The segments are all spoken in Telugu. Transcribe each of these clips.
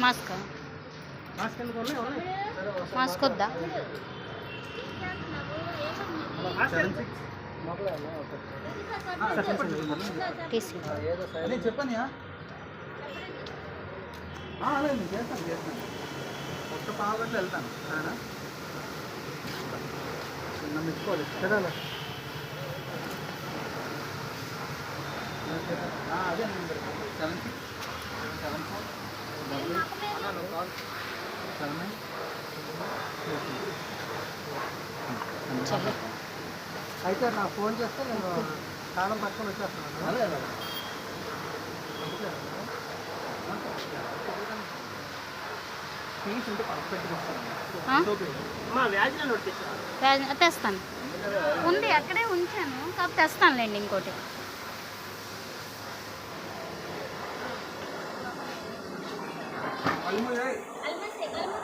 మాస్క్ మాస్క్ వద్దా? చెప్పని లేదు చేస్తాను ఒక్క పావుగంటలో వెళ్తాను సరేనా? చిన్న మెచ్చుకోవాలి చదవాలి. అదే 7674 అయితే నాకు ఫోన్ చేస్తే నేను స్థానం పట్టుకొని వచ్చేస్తున్నాను. అదే ఫీస్ ఉంటే పర్ఫెక్ట్గా ఇస్తాను. తెస్తాను, ఉంది అక్కడే ఉంచాను, కాబట్టి తెస్తానులేండి ఇంకోటి.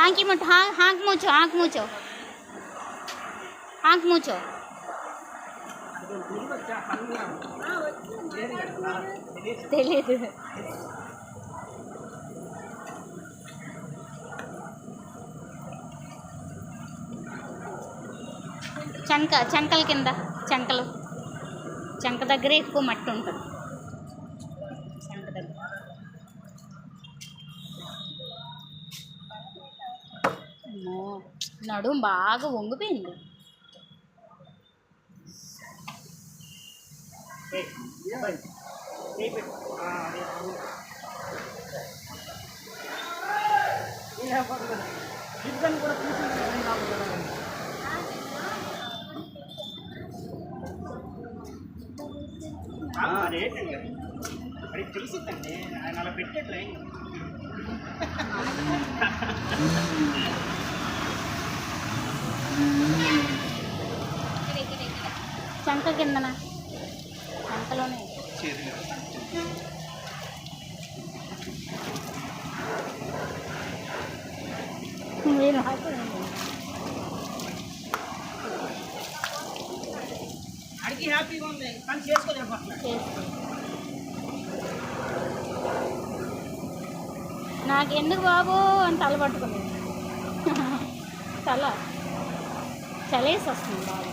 आँख मुट आँख मूचो आँख मूचो आँख मूचो तेलीదు చంక చంకల కింద చంకలు చంక దగ్గరే ఎక్కువ మట్టి ఉంటుంది. చంక దగ్గర నడుం బాగా వంగిపోయింది. తెలిసిందండి ఆయన అలా పెట్టట్లే. చంక కిందన చంకలోనే అడిగి హ్యాపీగా ఉంది కానీ చేసుకోలేదు. నాకు ఎందుకు బాబు అని తల పట్టుకుంది. చలేసి వస్తుంది బాబు.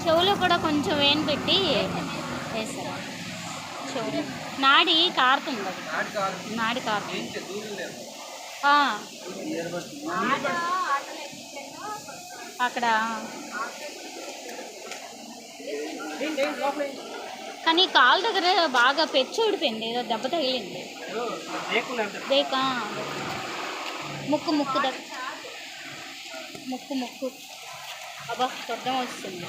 చెవులో కూడా కొంచెం వేని పెట్టి వేసారు. చెవులు నాడి కారుతుంది, అది నాడి కారుతుంది. అక్కడ కానీ కాలు దగ్గర బాగా పెచ్చు ఊడిపోయింది, ఏదో దెబ్బ తగిలింది. దేక ముక్కు దగ్గర ముక్కు అబ్బా శబ్దం వస్తుంది.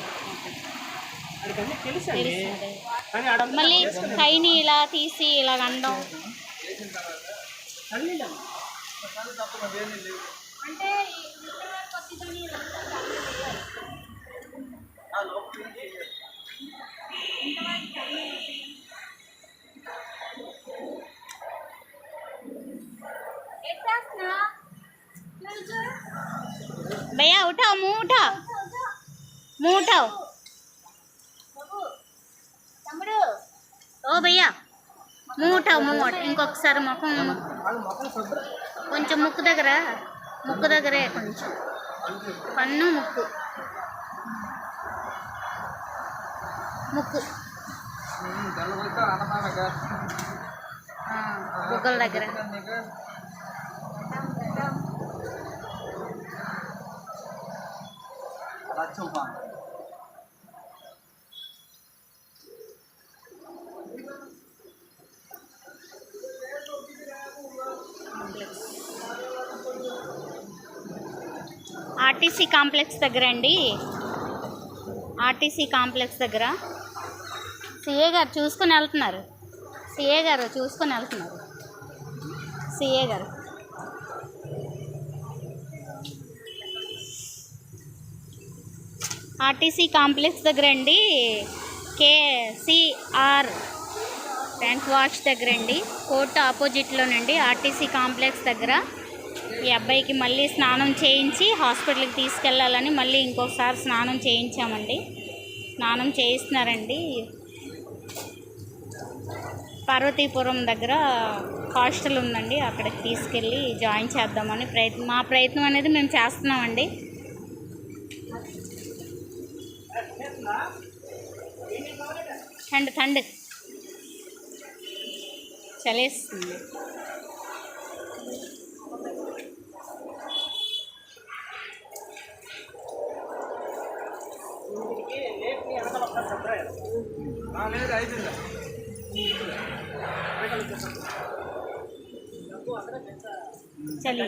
మళ్ళీ కైని ఇలా తీసి ఇలా అండం అంటే भैया उठाओ मुँह उठाओ ओ भैया मुँह उठाओ ఇంకొకసారి ముఖం కొంచెం ముక్కు దగ్గరే కొంచెం పన్ను ముక్కు బుగ్గల దగ్గర ఆర్టీసీ కాంప్లెక్స్ దగ్గర అండి. ఆర్టీసీ కాంప్లెక్స్ దగ్గర సిఏ గారు చూసుకొని వెళ్తున్నారు. సిఏ గారు ఆర్టీసీ కాంప్లెక్స్ దగ్గర అండి. కేసీఆర్ బ్యాంక్ వాచ్ దగ్గర అండి, కోర్టు ఆపోజిట్లోనండి. ఆర్టీసీ కాంప్లెక్స్ దగ్గర ఈ అబ్బాయికి మళ్ళీ స్నానం చేయించి హాస్పిటల్కి తీసుకెళ్ళాలని మళ్ళీ ఇంకొకసారి స్నానం చేయించామండి. స్నానం చేయిస్తున్నారండి. పార్వతీపురం దగ్గర హాస్టల్ ఉందండి, అక్కడికి తీసుకెళ్ళి జాయిన్ చేద్దామని మా ప్రయత్నం అనేది మేము చేస్తున్నామండి. ఠండ్ చలేస్తుంది. చలి